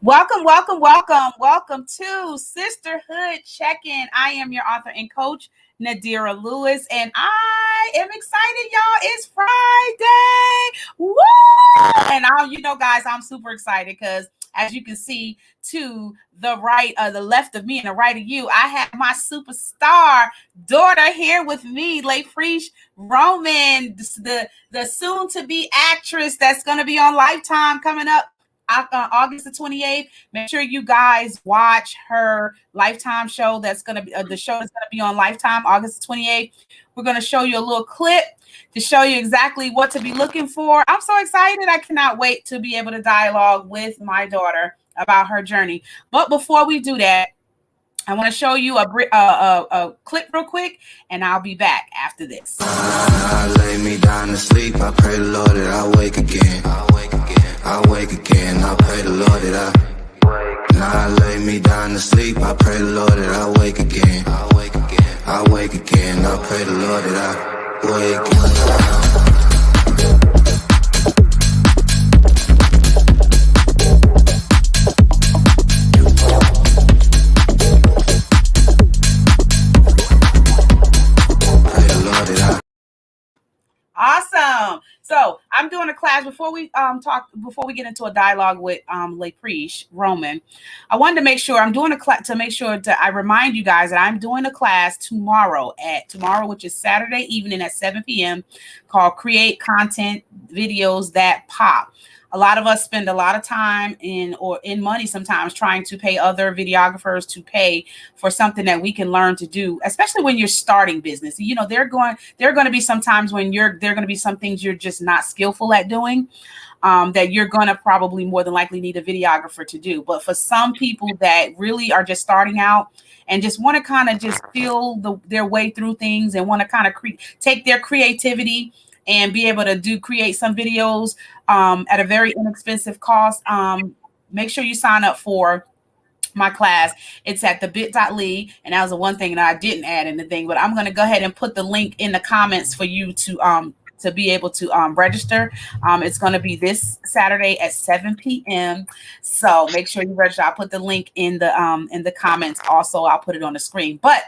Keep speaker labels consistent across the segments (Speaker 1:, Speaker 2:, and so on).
Speaker 1: Welcome to Sisterhood Check-in. I am your author and coach, Nadira Lewis, and I am excited, y'all. It's Friday. Woo! And guys, I'm super excited because as you can see to the right, the left of me and the right of you, I have my superstar daughter here with me, Layfresh Roman, the soon-to-be actress that's going to be on Lifetime coming up August the 28th. Make sure you guys watch her Lifetime show. That's going to be the show that's going to be on Lifetime August the 28th. We're going to show you a little clip to show you exactly what to be looking for. I'm so excited. I cannot wait to be able to dialogue with my daughter about her journey. But before we do that, I want to show you a clip real quick, and I'll be back after this.
Speaker 2: I lay me down to sleep. I pray the Lord that I wake again. I wake again. I pray the Lord that I lay me down to sleep. I pray the Lord that I wake again. I wake again. I pray the Lord that I wake again.
Speaker 1: Awesome. So I'm doing a class before we get into a dialogue with Layfresh Roman. I wanted to make sure I'm doing a class to make sure that I remind you guys that I'm doing a class tomorrow, which is Saturday evening at 7 p.m. called Create Content Videos That Pop. A lot of us spend a lot of time in money sometimes trying to pay other videographers to pay for something that we can learn to do, especially when you're starting business. There are going to be some times when there are going to be some things you're just not skillful at doing, that you're going to probably more than likely need a videographer to do. But for some people that really are just starting out and just want to kind of just feel their way through things and want to kind of take their creativity and be able to create some videos at a very inexpensive cost, make sure you sign up for my class. It's at the bit.ly, and that was the one thing that I didn't add in the thing, but I'm going to go ahead and put the link in the comments for you to be able to register. It's going to be this Saturday at 7 p.m. So make sure you register. I'll put the link in the comments. Also, I'll put it on the screen. But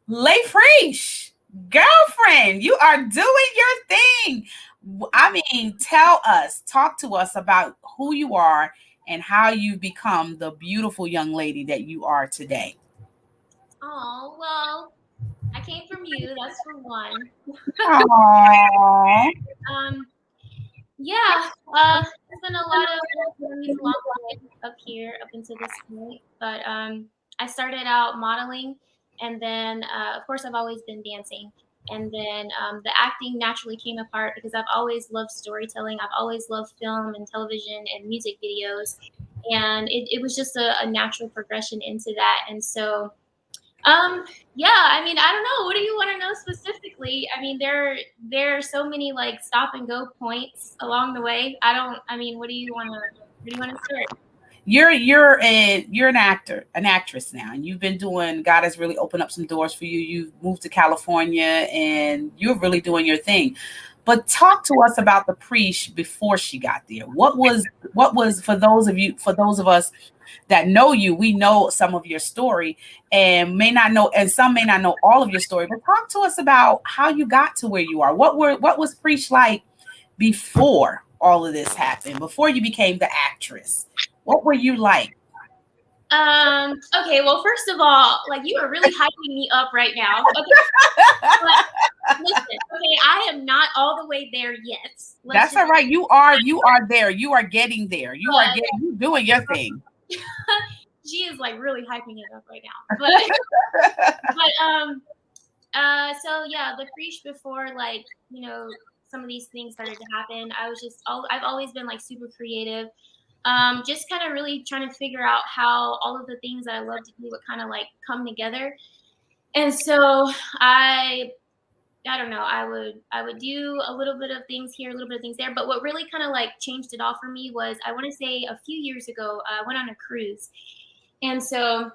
Speaker 1: Layfresh, girlfriend, you are doing your thing. I mean, talk to us about who you are and how you've become the beautiful young lady that you are today.
Speaker 3: Oh, well, I came from you. That's for one.
Speaker 1: Aww.
Speaker 3: Yeah, there's been a lot of journeys along the way up here, up until this point. But I started out modeling, and then, of course, I've always been dancing. And then the acting naturally came apart because I've always loved storytelling. I've always loved film and television and music videos. And it was just a natural progression into that. And so, yeah, I mean, I don't know. What do you want to know specifically? I mean, there are so many like stop and go points along the way. What do you want to start?
Speaker 1: You're an actress now, and you've been doing. God has really opened up some doors for you. You've moved to California, and you're really doing your thing. But talk to us about the Presh before she got there. What was for those of us that know you, we know some of your story and some may not know all of your story. But talk to us about how you got to where you are. What was Presh like before all of this happened? Before you became the actress? What were you like?
Speaker 3: Okay, well, first of all, like, you are really hyping me up right now. Okay. But listen, okay, I am not all the way there yet.
Speaker 1: That's all right. You are there. You are getting there. You're doing your thing.
Speaker 3: She is like really hyping it up right now. So yeah, the Presh before, like, some of these things started to happen. I've always been like super creative. Just kind of really trying to figure out how all of the things that I love to do would kind of like come together. And so I don't know, I would do a little bit of things here, a little bit of things there. But what really kind of like changed it all for me was, I want to say a few years ago, I went on a cruise. And so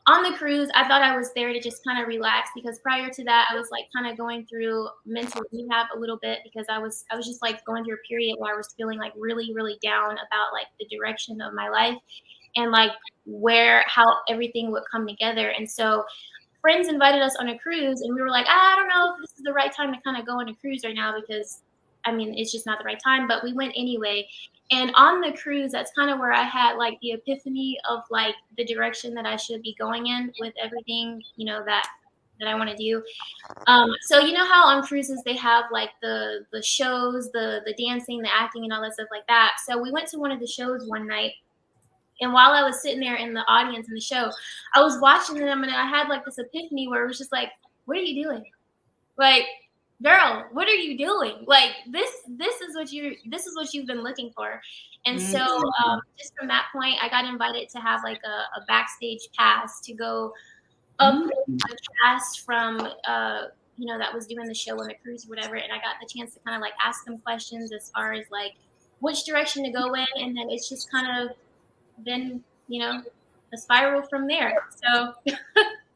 Speaker 3: On the cruise, I thought I was there to just kind of relax, because prior to that, I was like kind of going through mental rehab a little bit, because I was just like going through a period where I was feeling like really, really down about like the direction of my life, and like how everything would come together. And so friends invited us on a cruise, and we were like, I don't know if this is the right time to kind of go on a cruise right now, because I mean, it's just not the right time, but we went anyway. And on the cruise, that's kind of where I had like the epiphany of like the direction that I should be going in with everything, that I want to do. So you know how on cruises they have like the shows, the dancing, the acting, and all that stuff like that. So we went to one of the shows one night, and while I was sitting there in the audience in the show, I was watching them, and I had like this epiphany where it was just like, what are you doing? Like, girl, what are you doing? Like, this is what you've been looking for. And so just from that point, I got invited to have like a backstage pass to go up with the cast from that was doing the show on the cruise or whatever. And I got the chance to kind of like ask them questions as far as like which direction to go in, and then it's just kind of been, a spiral from there. So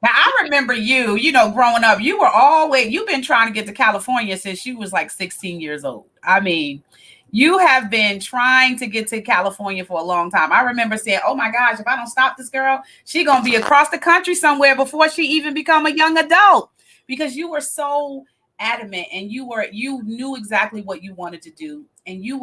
Speaker 1: Now, I remember you, growing up, you've been trying to get to California since you was like 16 years old. I mean, you have been trying to get to California for a long time. I remember saying, oh my gosh, if I don't stop this girl, she going to be across the country somewhere before she even become a young adult, because you were so adamant, and you knew exactly what you wanted to do. And you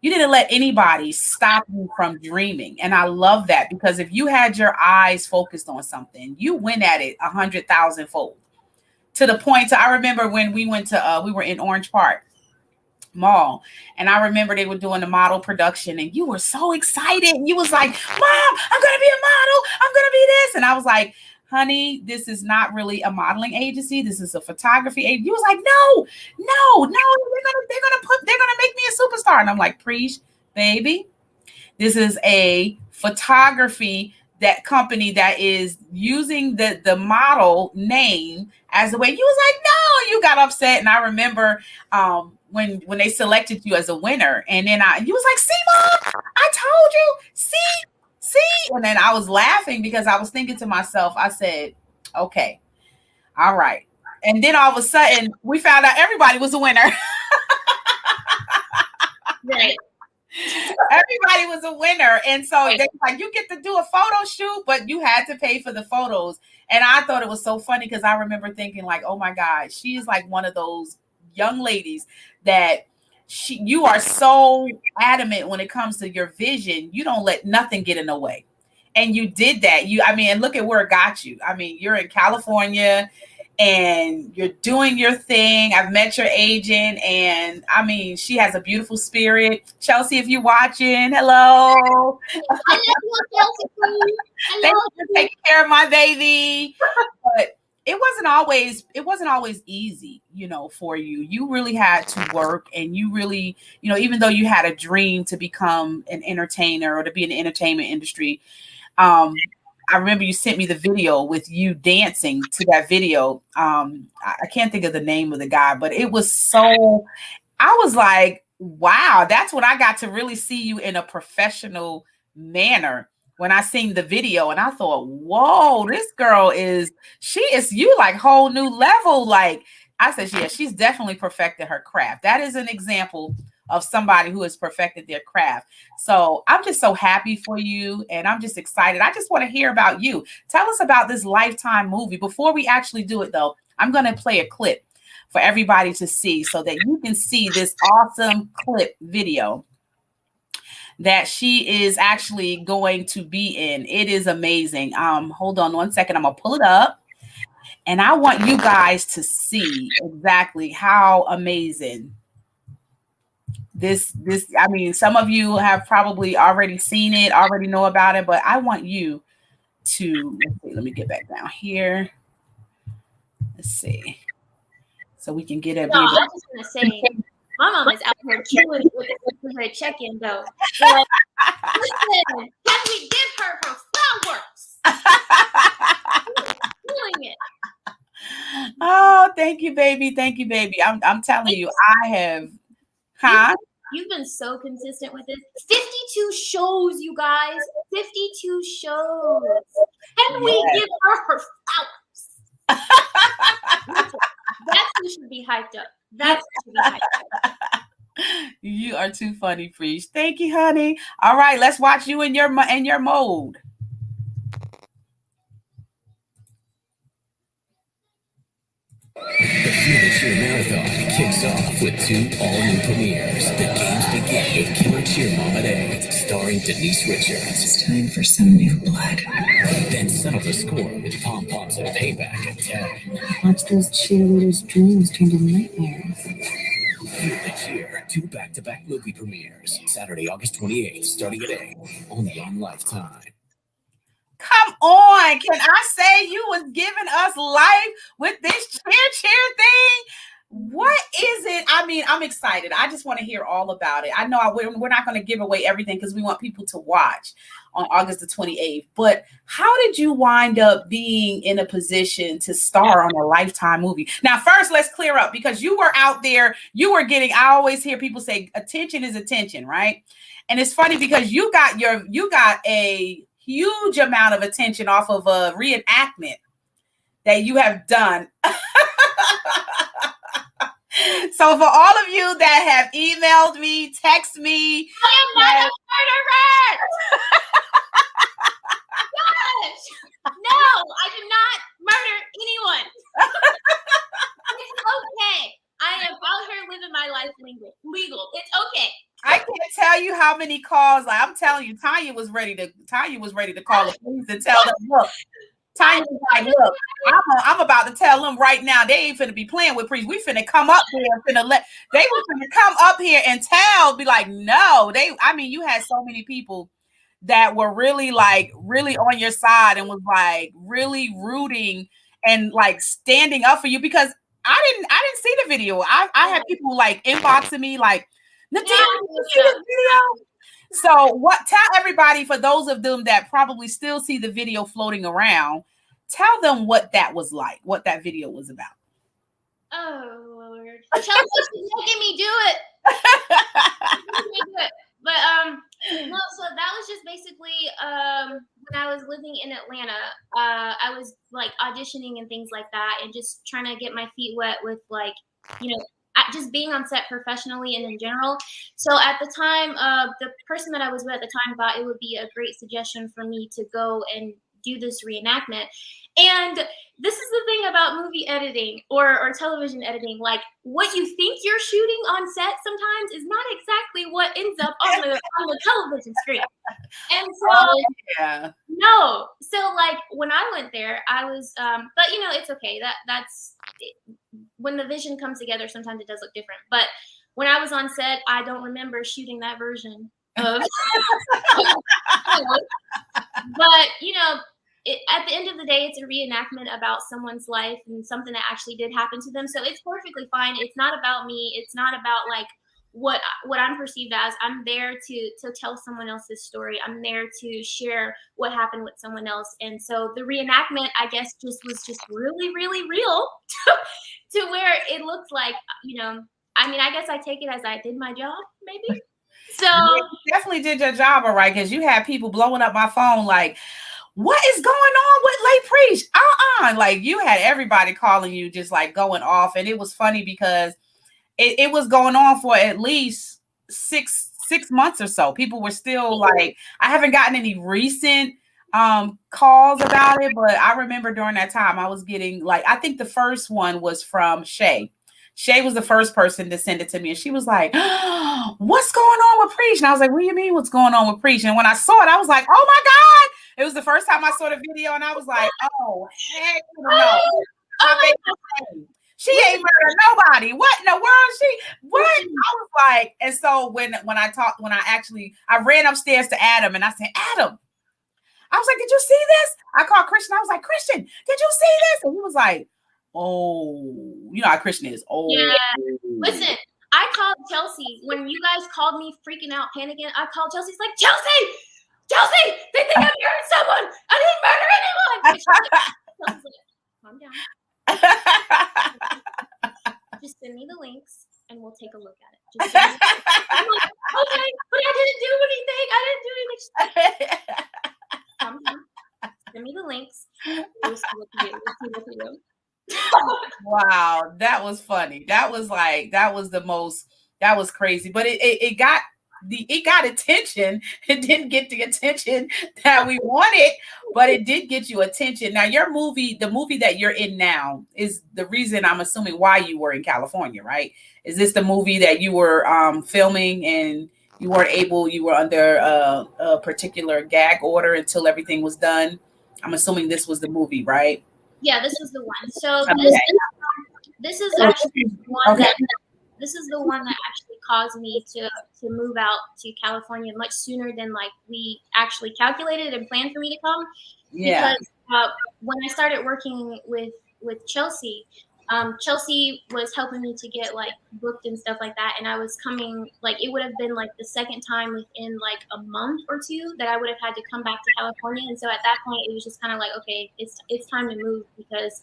Speaker 1: didn't let anybody stop you from dreaming. And I love that, because if you had your eyes focused on something, you went at it 100,000 fold, to the point I remember when we were in Orange Park Mall, and I remember they were doing the model production, and you were so excited. And you was like, Mom, I'm going to be a model. I'm going to be this. And I was like, honey, this is not really a modeling agency. This is a photography agency. You was like, no, they're gonna make me a superstar. And I'm like, preach, baby. This is a photography that company that is using the model name as a way. You was like, no, you got upset. And I remember when they selected you as a winner, and then you was like, see, Mom, I told you, see. And then I was laughing, because I was thinking to myself, I said, okay, all right. And then all of a sudden we found out everybody was a winner.
Speaker 3: right.
Speaker 1: Everybody was a winner. And so they like, you get to do a photo shoot, but you had to pay for the photos. And I thought it was so funny, because I remember thinking like, oh my God, she is like one of those young ladies that you are so adamant when it comes to your vision. You don't let nothing get in the way. And you did that. And look at where it got you. I mean, you're in California and you're doing your thing. I've met your agent, and I mean, she has a beautiful spirit. Chelsea, if you're watching, hello.
Speaker 3: I love you, Chelsea.
Speaker 1: Thank you for taking care of my baby. But it wasn't always easy, for you. You really had to work, and you really, even though you had a dream to become an entertainer or to be in the entertainment industry. I remember you sent me the video with you dancing to that video. I can't think of the name of the guy, but it was so, I was like, wow, that's when I got to really see you in a professional manner. When I seen the video, and I thought, whoa, this girl she is you like whole new level. Like I said, yeah, she's definitely perfected her craft. That is an example of somebody who has perfected their craft. So I'm just so happy for you, and I'm just excited. I just want to hear about you. Tell us about this Lifetime movie. Before we actually do it, though, I'm going to play a clip for everybody to see, so that you can see this awesome clip video that she is actually going to be in. It is amazing. Hold on one second. I'm going to pull it up, and I want you guys to see exactly how amazing this, I mean, some of you have probably already seen it, already know about it, but I want you to, let me get back down here. Let's see. So we can get it.
Speaker 3: No, I just want to say, my mom is out here killing it with the Sisterhood Check-in, though. Like, listen, can we give her flowers? Doing it.
Speaker 1: Oh, thank you, baby. Thank you, baby. I'm telling you, I have, huh?
Speaker 3: You've been so consistent with this. 52 shows, you guys. 52 shows. And we give her flowers. That's who should be hyped up. That's who should be hyped up.
Speaker 1: You are too funny, Preach. Thank you, honey. All right, let's watch you in your mode.
Speaker 4: The Fearless Cheer Marathon kicks off with 2 all-new premieres. The games begin with Killer Cheer Mom at 8, starring Denise Richards.
Speaker 5: It's time for some new blood.
Speaker 4: Then settle the score with Pom Poms and Payback at 10.
Speaker 5: Watch those cheerleaders' dreams turn to nightmares.
Speaker 4: Feel the Cheer, 2 back-to-back movie premieres. Saturday, August 28th, starting at 8. Only on Lifetime.
Speaker 1: Come on. Can I say you was giving us life with this cheer thing? What is it? I mean, I'm excited. I just want to hear all about it. I know we're not going to give away everything because we want people to watch on August the 28th. But how did you wind up being in a position to star on a Lifetime movie? Now, first, let's clear up because you were out there. You were getting, I always hear people say attention is attention, right? And it's funny because you got a huge amount of attention off of a reenactment that you have done. So for all of you that have emailed me, text me,
Speaker 3: I am not a murderer. Gosh, no, I did not murder anyone. It's okay. I am out here living my life legal. It's okay.
Speaker 1: I can't tell you how many calls. Like I'm telling you, Tanya was ready to call the police and tell them, look. Tanya was like, look, I'm about to tell them right now they ain't finna be playing with Preach. We finna come up here they were finna come up here and be like, no, you had so many people that were really on your side and was like really rooting and like standing up for you because I didn't see the video. I had people like inboxing me like, Nadia, you see the video? So tell everybody, for those of them that probably still see the video floating around, tell them what that was like, what that video was about.
Speaker 3: Oh, Lord. Chelsea's making me do it. But no, so that was just basically when I was living in Atlanta, I was like auditioning and things like that and just trying to get my feet wet with like, just being on set professionally and in general. So at the time, the person that I was with at the time thought it would be a great suggestion for me to go and do this reenactment. And this is the thing about movie editing or television editing, like what you think you're shooting on set sometimes is not exactly what ends up on the television screen. And so, no. So like when I went there, I was, but it's okay. That's when the vision comes together, sometimes it does look different. But when I was on set, I don't remember shooting that version of, but at the end of the day, it's a reenactment about someone's life and something that actually did happen to them. So it's perfectly fine. It's not about me. It's not about like what I'm perceived as. I'm there to tell someone else's story. I'm there to share what happened with someone else. And so the reenactment, I guess, was really, really real to where it looks like, I guess I take it as I did my job, maybe. So
Speaker 1: you definitely did your job, all right, because you had people blowing up my phone like, what is going on with Late Preach? Like you had everybody calling you just like going off. And it was funny because it was going on for at least six months or so. People were still like, I haven't gotten any recent calls about it, but I remember during that time I was getting like, I think the first one was from Shay. Shay was the first person to send it to me. And she was like, what's going on with Preach? And I was like, what do you mean what's going on with Preach? And when I saw it, I was like, oh my God. It was the first time I saw the video and I was like, oh, heck no. She ain't murdered nobody. What in the world? What? I was like, and so when I ran upstairs to Adam and I said, Adam, I was like, did you see this? I called Christian. I was like, Christian, did you see this? And he was like, oh, you know how Christian is. Oh,
Speaker 3: yeah. Listen, I called Chelsea when you guys called me freaking out, panicking. I called Chelsea. It's like, Chelsea, they think I murdered someone. I didn't murder anyone. Chelsea's like, calm down. Just send me the links and we'll take a look at it. Just send me I'm like, okay, but I didn't do anything. I didn't do anything. She's like, calm down. Send me the links. We'll see what you do. We'll see what you do.
Speaker 1: Wow, that was funny. That was crazy. But it got attention. It didn't get the attention that we wanted, but it did get you attention. Now the movie that you're in now is the reason, I'm assuming, why you were in California, right? Is this the movie that you were filming and you were under a particular gag order until everything was done? I'm assuming this was the movie, right?
Speaker 3: Yeah, this was the one. So
Speaker 1: Okay.
Speaker 3: this is actually one
Speaker 1: Okay.
Speaker 3: this is the one that actually caused me to move out to California much sooner than like we actually calculated and planned for me to come.
Speaker 1: Yeah.
Speaker 3: Because when I started working with Chelsea, Chelsea was helping me to get like booked and stuff like that, and I was coming, like it would have been like the second time within like a month or two that I would have had to come back to California. And so at that point it was just kind of like, okay, it's time to move, because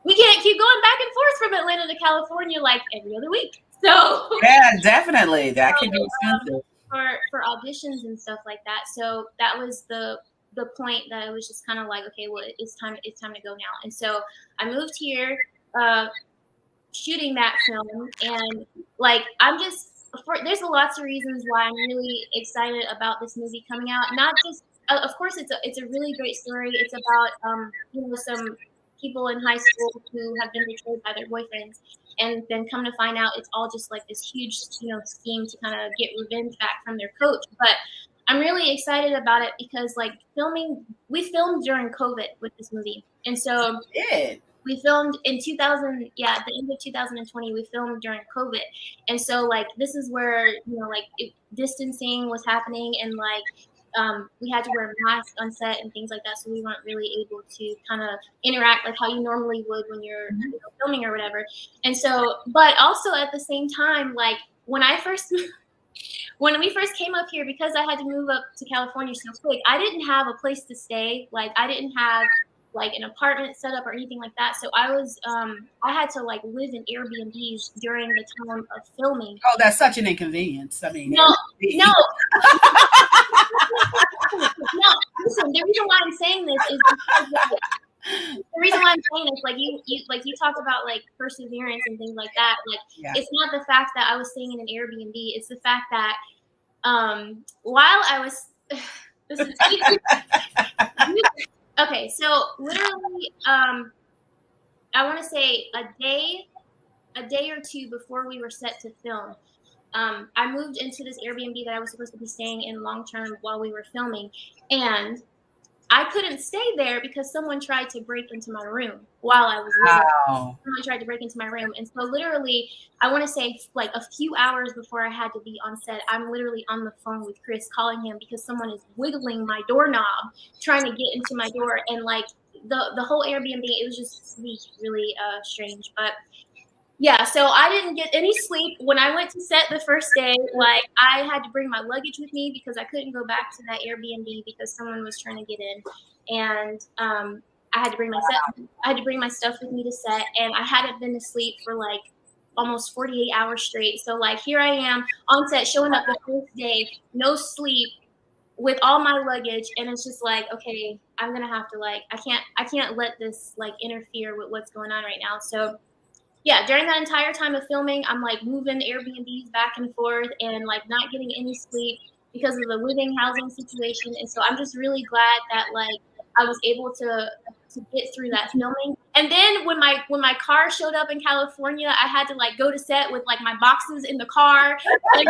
Speaker 3: we can't keep going back and forth from Atlanta to California like every other week. So
Speaker 1: Yeah, definitely. That could be expensive.
Speaker 3: For auditions and stuff like that. So that was the point that I was just kind of like, okay, well, it's time to go now. And so I moved here, shooting that film, and like there's lots of reasons why I'm really excited about this movie coming out. Not just, of course, it's a really great story. It's about some people in high school who have been betrayed by their boyfriends, and then come to find out it's all just like this huge scheme to kind of get revenge back from their coach. But I'm really excited about it because like we filmed during COVID with this movie, and so we filmed in 2000, at the end of 2020, we filmed during COVID. And so like, this is where, distancing was happening, and like, we had to wear masks on set and things like that. So we weren't really able to kind of interact like how you normally would when you're filming or whatever. And so, but also at the same time, like when we first came up here, because I had to move up to California so quick, I didn't have a place to stay. Like I didn't have like an apartment set up or anything like that. So I had to like live in Airbnbs during the time of filming.
Speaker 1: Oh, that's such an inconvenience. I mean,
Speaker 3: no. Listen, the reason why I'm saying this is because like you talk about like perseverance and things like that. Like It's not the fact that I was staying in an Airbnb. It's the fact that while I was this is okay, so literally, I want to say a day or two before we were set to film, I moved into this Airbnb that I was supposed to be staying in long term while we were filming, and I couldn't stay there because someone tried to break into my room while I was living.
Speaker 1: Wow.
Speaker 3: Someone tried to break into my room. And so literally, I want to say like a few hours before I had to be on set, I'm literally on the phone with Chris calling him because someone is wiggling my doorknob, trying to get into my door. And like the whole Airbnb, it was just really strange. But yeah, so I didn't get any sleep. When I went to set the first day, like I had to bring my luggage with me because I couldn't go back to that Airbnb because someone was trying to get in. And I had to bring my stuff with me to set, and I hadn't been to sleep for like almost 48 hours straight. So like here I am on set, showing up the first day, no sleep, with all my luggage, and it's just like, okay, I'm gonna have to like, I can't let this like interfere with what's going on right now. So yeah, during that entire time of filming, I'm like moving Airbnbs back and forth and like not getting any sleep because of the living housing situation. And so I'm just really glad that like I was able to get through that filming. And then when my car showed up in California, I had to like go to set with like my boxes in the car. Like,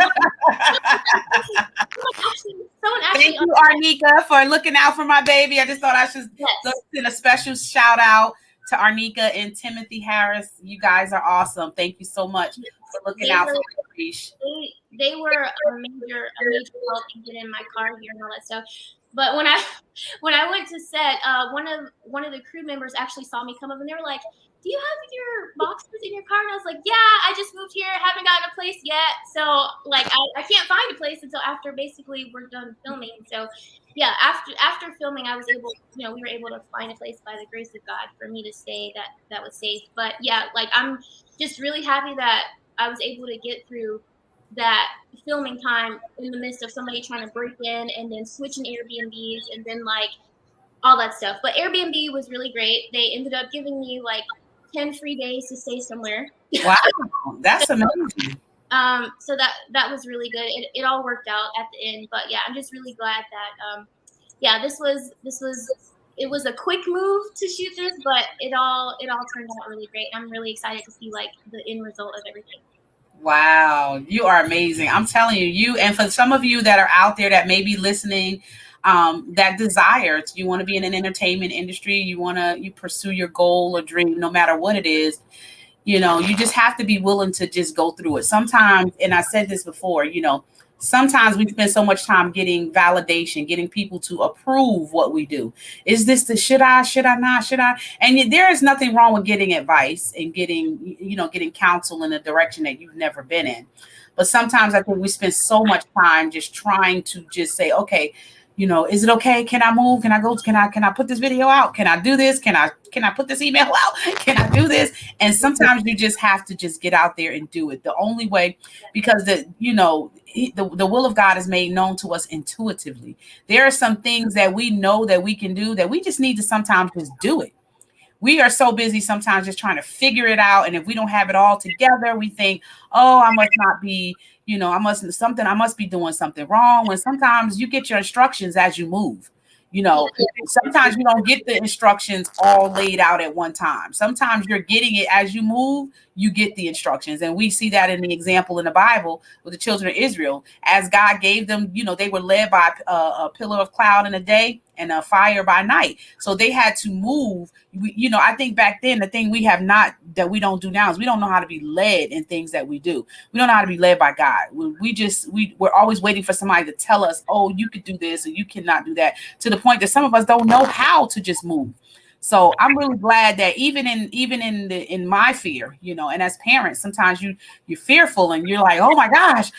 Speaker 1: Thank you, Arnika, for looking out for my baby. I just thought I should send a special shout out to Arnika and Timothy Harris. You guys are awesome. Thank you so much for looking out for me.
Speaker 3: They were a major help in getting my car here and all that stuff. But when I went to set, one of the crew members actually saw me come up, and they were like, "Do you have your boxes in your car?" And I was like, "Yeah, I just moved here, haven't gotten a place yet. So like I can't find a place until after basically we're done filming." So yeah, after filming, I was able, we were able to find a place by the grace of God for me to stay that was safe. But yeah, like I'm just really happy that I was able to get through that filming time in the midst of somebody trying to break in and then switching Airbnbs and then like all that stuff. But Airbnb was really great. They ended up giving me like 10 free days to stay somewhere.
Speaker 1: Wow, that's amazing.
Speaker 3: So that was really good. It all worked out at the end. But yeah, I'm just really glad that yeah, this was it was a quick move to shoot this, but it all turned out really great. I'm really excited to see like the end result of everything.
Speaker 1: Wow, you are amazing. I'm telling you, and for some of you that are out there that may be listening, that desire, you want to be in an entertainment industry, you pursue your goal or dream, no matter what it is, you just have to be willing to just go through it. Sometimes, and I said this before, sometimes we spend so much time getting validation, getting people to approve what we do. Is this should I not, should I? And there is nothing wrong with getting advice and getting counsel in a direction that you've never been in. But sometimes I think we spend so much time just trying to just say, okay, is it okay? Can I move? Can I go? Can I put this video out? Can I do this? Can I put this email out? Can I do this? And sometimes you just have to just get out there and do it. The only way, because the will of God is made known to us intuitively. There are some things that we know that we can do that we just need to sometimes just do it. We are so busy sometimes just trying to figure it out. And if we don't have it all together, we think, oh, I must not be, I must be doing something wrong. When sometimes you get your instructions as you move. Sometimes you don't get the instructions all laid out at one time. Sometimes you're getting it as you move, you get the instructions. And we see that in the example in the Bible with the children of Israel. As God gave them, they were led by a pillar of cloud in the day and a fire by night. So they had to move. I think back then, the thing that we don't do now is we don't know how to be led in things that we do. We don't know how to be led by God. We're always waiting for somebody to tell us, oh, you could do this or you cannot do that, to the point that some of us don't know how to just move. So I'm really glad that even in my fear, and as parents, sometimes you're fearful and you're like, oh my gosh,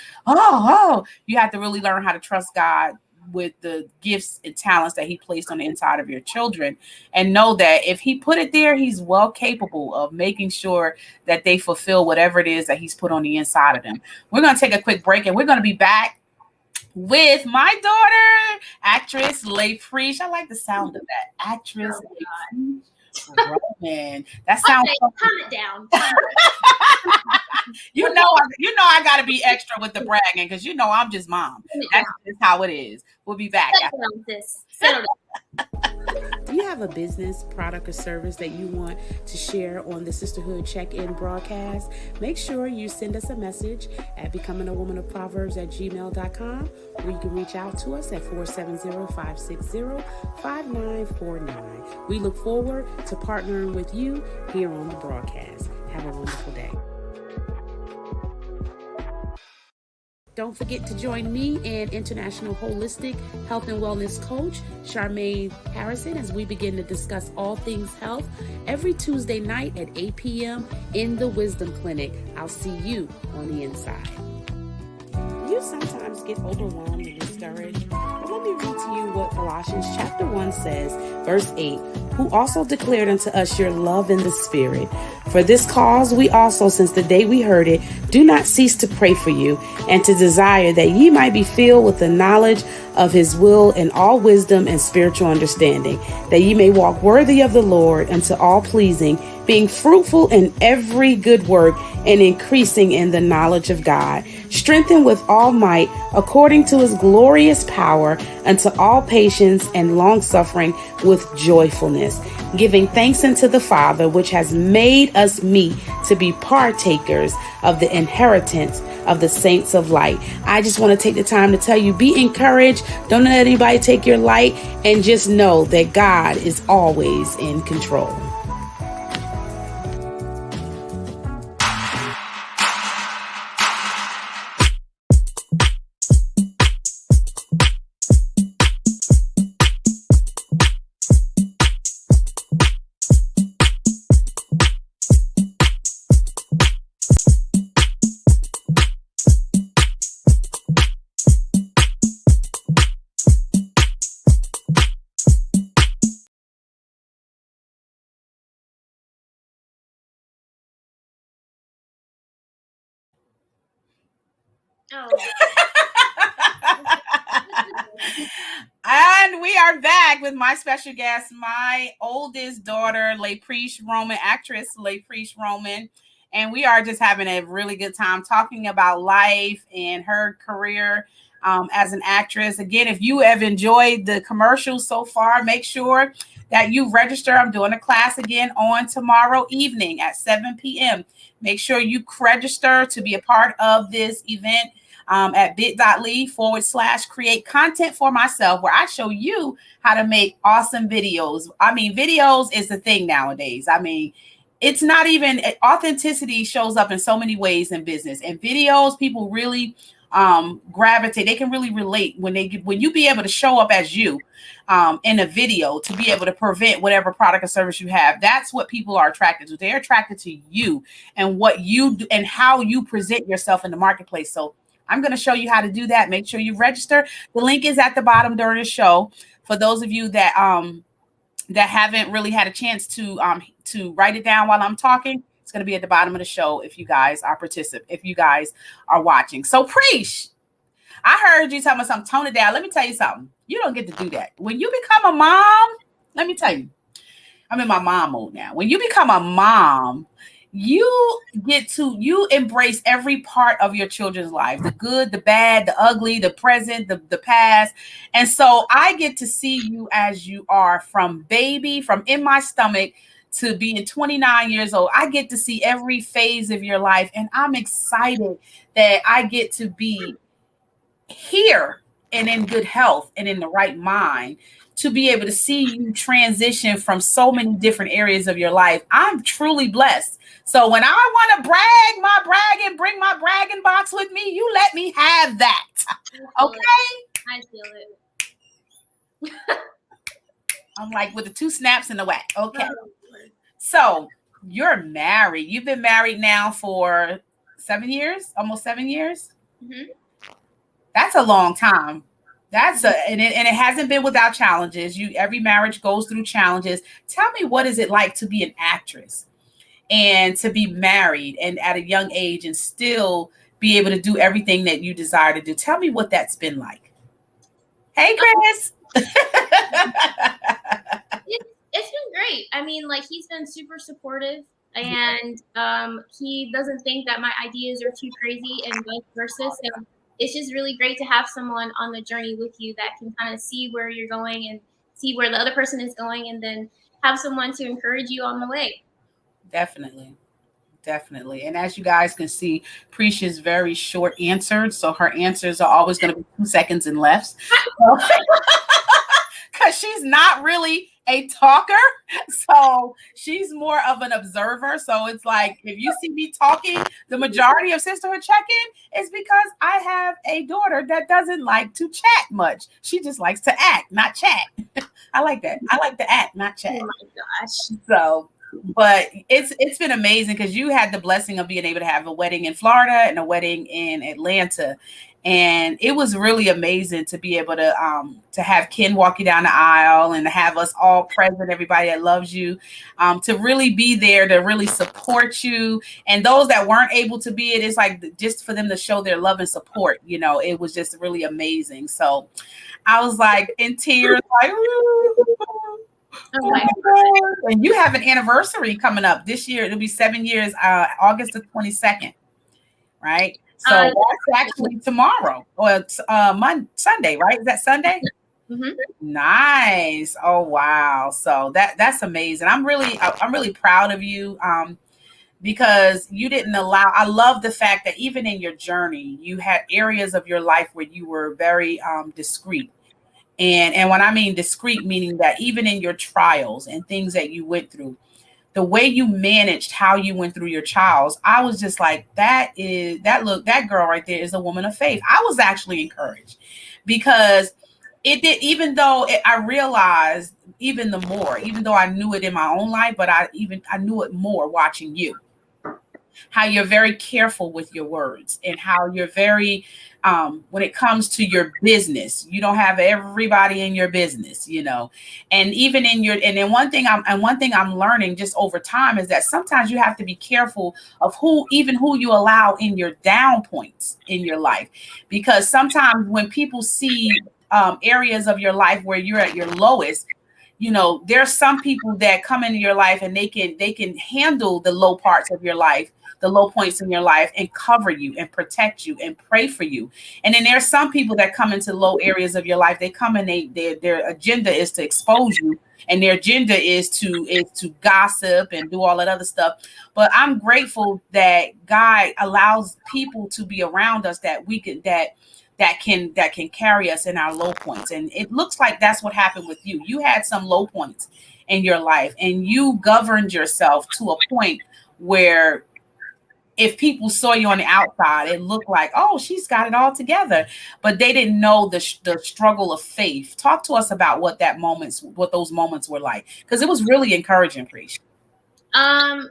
Speaker 1: you have to really learn how to trust God with the gifts and talents that he placed on the inside of your children, and know that if he put it there, he's well capable of making sure that they fulfill whatever it is that he's put on the inside of them. We're going to take a quick break and we're going to be back with my daughter, actress LaPreesh. I like the sound of that. Actress LaPreesh. Roman. That sounds
Speaker 3: okay, calm it down.
Speaker 1: I got to be extra with the bragging because I'm just mom. That's just how it is. We'll be back. Do you have a business, product, or service that you want to share on the Sisterhood Check-in broadcast? Make sure you send us a message at becomingawomanofproverbs@gmail.com, or you can reach out to us at 470-560-5949. We look forward to partnering with you here on the broadcast. Have a wonderful day. Don't forget to join me and international holistic health and wellness coach Charmaine Harrison as we begin to discuss all things health every Tuesday night at 8 p.m. in the Wisdom Clinic. I'll see you on the inside. You sometimes get overwhelmed and discouraged. But let me read to you what Colossians chapter 1 says, verse 8. Who also declared unto us your love in the Spirit. For this cause we also, since the day we heard it, do not cease to pray for you, and to desire that ye might be filled with the knowledge of his will and all wisdom and spiritual understanding, that ye may walk worthy of the Lord unto all pleasing, being fruitful in every good work and increasing in the knowledge of God, strengthened with all might according to his glorious power unto all patience and long suffering with joyfulness, giving thanks unto the Father, which has made us meet to be partakers of the inheritance of the saints of light. I just want to take the time to tell you, be encouraged. Don't let anybody take your light, and just know that God is always in control.
Speaker 3: Oh.
Speaker 1: And we are back with my special guest, my oldest daughter, Lepriche Roman, actress Lepriche Roman. And we are just having a really good time talking about life and her career as an actress. Again, if you have enjoyed the commercials so far, make sure that you register. I'm doing a class again on tomorrow evening at 7 p.m. Make sure you register to be a part of this event at bit.ly/create content for myself, where I show you how to make awesome videos. I mean, videos is the thing nowadays. I mean, it's not even authenticity shows up in so many ways in business, and videos, people really gravitate. They can really relate when you be able to show up as you in a video, to be able to prevent whatever product or service you have. That's what people are attracted to. They're attracted to you and what you do and how you present yourself in the marketplace. So I'm going to show you how to do that. Make sure you register. The link is at the bottom during the show. For those of you that haven't really had a chance to write it down while I'm talking, it's going to be at the bottom of the show if you guys are if you guys are watching. So, Preach, I heard you talking about something. Tone it down. Let me tell you something. You don't get to do that. When you become a mom, let me tell you, I'm in my mom mode now. When you become a mom, you embrace every part of your children's life, the good, the bad, the ugly, the present, the past. And so I get to see you as you are, from baby, from in my stomach to being 29 years old. I get to see every phase of your life. And I'm excited that I get to be here and in good health and in the right mind to be able to see you transition from so many different areas of your life. I'm truly blessed. So when I want to bring my bragging box with me, you let me have that. Okay?
Speaker 3: I feel it.
Speaker 1: I'm like with the 2 snaps and the whack. Okay. So you're married. You've been married now for 7 years, almost 7 years.
Speaker 3: Mm-hmm.
Speaker 1: That's a long time. And it hasn't been without challenges. Every marriage goes through challenges. Tell me, what is it like to be an actress and to be married and at a young age and still be able to do everything that you desire to do? Tell me what that's been like. Hey, Chris.
Speaker 3: It's been great. I mean, like, he's been super supportive, and he doesn't think that my ideas are too crazy, and vice versa. So it's just really great to have someone on the journey with you that can kind of see where you're going and see where the other person is going, and then have someone to encourage you on the way.
Speaker 1: Definitely. And as you guys can see, Preach is very short answered. So her answers are always going to be 2 seconds and less. Because she's not really a talker. So she's more of an observer. So it's like, if you see me talking, the majority of Sisterhood Check-in is because I have a daughter that doesn't like to chat much. She just likes to act, not chat. I like that. I like to act, not chat.
Speaker 3: Oh my gosh.
Speaker 1: So, but it's been amazing because you had the blessing of being able to have a wedding in Florida and a wedding in Atlanta. And it was really amazing to be able to have Ken walk you down the aisle and to have us all present, everybody that loves you, to really be there, to really support you. And those that weren't able to be, it's like just for them to show their love and support. You know, it was just really amazing. So I was like in tears, like, and you have an anniversary coming up this year. It'll be 7 years, August the 22nd, right? So that's actually tomorrow, or it's Sunday, right? Is that Sunday?
Speaker 3: Mm-hmm.
Speaker 1: Nice. Oh wow. So that's amazing. I'm really proud of you, because you didn't allow. I love the fact that even in your journey, you had areas of your life where you were very discreet. And when I mean discreet, meaning that even in your trials and things that you went through, the way you managed how you went through your trials, I was just like, that girl right there is a woman of faith. I was actually encouraged because it did, even though I realized even the more, even though I knew it in my own life, but I knew it more watching you. how you're very careful with your words, and how you're very when it comes to your business, you don't have everybody in your business, and even in your, and then one thing I'm learning just over time is that sometimes you have to be careful of who you allow in your down points in your life, because sometimes when people see areas of your life where you're at your lowest, there's some people that come into your life and they can handle the low parts of your life, the low points in your life, and cover you and protect you and pray for you. And then there's some people that come into low areas of your life. They come and their agenda is to expose you, and their agenda is to gossip and do all that other stuff. But I'm grateful that God allows people to be around us that we can that can carry us in our low points. And it looks like that's what happened with you. You had some low points in your life, and you governed yourself to a point where if people saw you on the outside, it looked like, oh, she's got it all together, but they didn't know the struggle of faith. Talk to us about what those moments were like, because it was really encouraging, Preach.
Speaker 3: Well,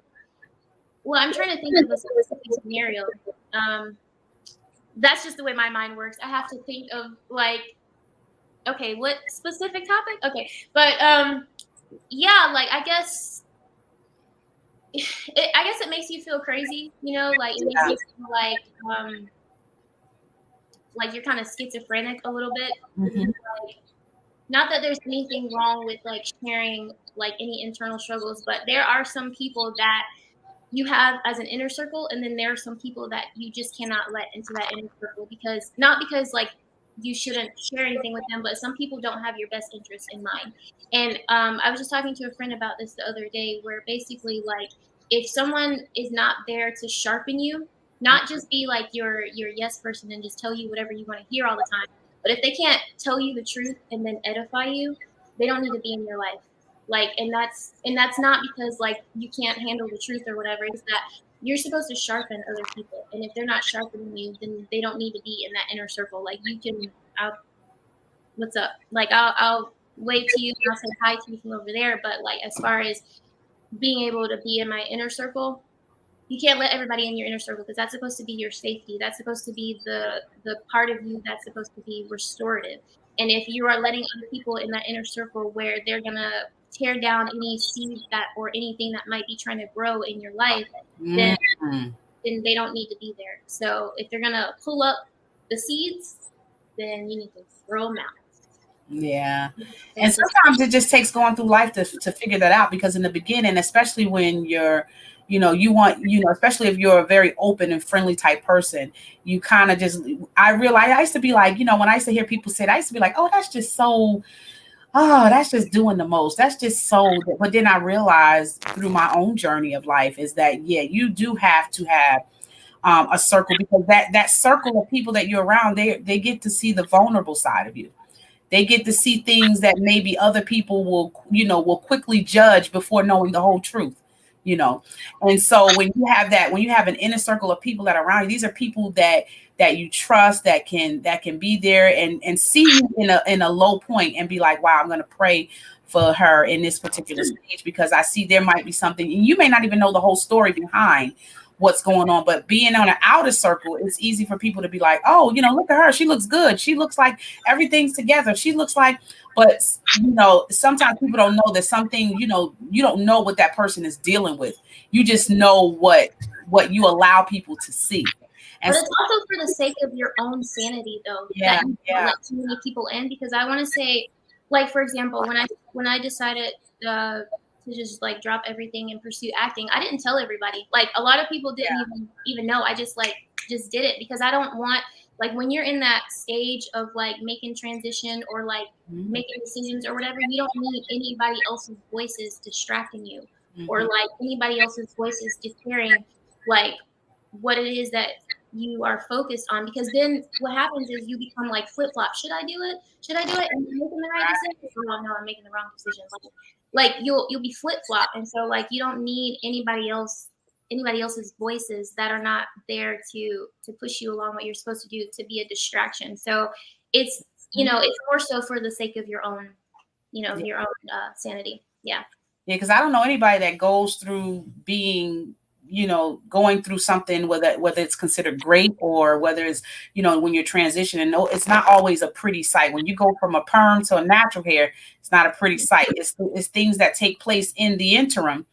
Speaker 3: I'm trying to think of a specific scenario. That's just the way my mind works. I have to think of like, okay, what specific topic? Okay, but yeah, like I guess it makes you feel crazy, like it makes you feel like you're kind of schizophrenic a little bit.
Speaker 1: Mm-hmm.
Speaker 3: Like, not that there's anything wrong with like sharing like any internal struggles, but there are some people that you have as an inner circle, and then there are some people that you just cannot let into that inner circle, because not because like you shouldn't share anything with them, but some people don't have your best interest in mind. And I was just talking to a friend about this the other day, where basically like if someone is not there to sharpen you, not just be like your yes person and just tell you whatever you want to hear all the time, but if they can't tell you the truth and then edify you, they don't need to be in your life. Like, and that's not because like you can't handle the truth or whatever. It's that you're supposed to sharpen other people, and if they're not sharpening you, then they don't need to be in that inner circle. Like you can, what's up? Like I'll wave to you and I'll say hi to you from over there. But like as far as being able to be in my inner circle, you can't let everybody in your inner circle, because that's supposed to be your safety. That's supposed to be the part of you that's supposed to be restorative. And if you are letting other people in that inner circle where they're gonna tear down any seed that or anything that might be trying to grow in your life, then they don't need to be there. So if they're gonna pull up the seeds, then you need to throw them out.
Speaker 1: Yeah. And sometimes it just takes going through life to figure that out, because in the beginning, especially when you're, especially if you're a very open and friendly type person, you kind of just, I realized I used to be like, when I used to hear people say it, I used to be like, oh, that's just so, oh, that's just doing the most. That's just so, but then I realized through my own journey of life is that, yeah, you do have to have a circle, because that circle of people that you're around, they get to see the vulnerable side of you. They get to see things that maybe other people will quickly judge before knowing the whole truth, And so when you have an inner circle of people that are around you, these are people that you trust, that can be there and see you in a low point and be like, wow, I'm going to pray for her in this particular stage, because I see there might be something, and you may not even know the whole story behind what's going on, but being on an outer circle, it's easy for people to be like, oh, look at her. She looks good. She looks like everything's together. She looks like, but sometimes people don't know that something, you don't know what that person is dealing with. You just know what you allow people to see. And
Speaker 3: but it's also for the sake of your own sanity, though,
Speaker 1: that
Speaker 3: you don't let too many people in, because I want to say, like, for example, when I decided to just like drop everything and pursue acting, I didn't tell everybody. Like a lot of people didn't even know. I just did it, because I don't want, like, when you're in that stage of like making transition or like making decisions or whatever, you don't need anybody else's voices distracting you, or like anybody else's voices dictating like what it is that you are focused on, because then what happens is you become like flip-flop. Should I do it? Should I do it? And I'm making the right decision? Oh no, I'm making the wrong decision. Like you'll be flip-flop. And so like you don't need anybody else's voices that are not there to push you along what you're supposed to do, to be a distraction. So it's it's more so for the sake of your own your own sanity. Yeah,
Speaker 1: because I don't know anybody that goes through being going through something, whether it's considered great or whether it's, when you're transitioning, no, it's not always a pretty sight. When you go from a perm to a natural hair, it's not a pretty sight. It's things that take place in the interim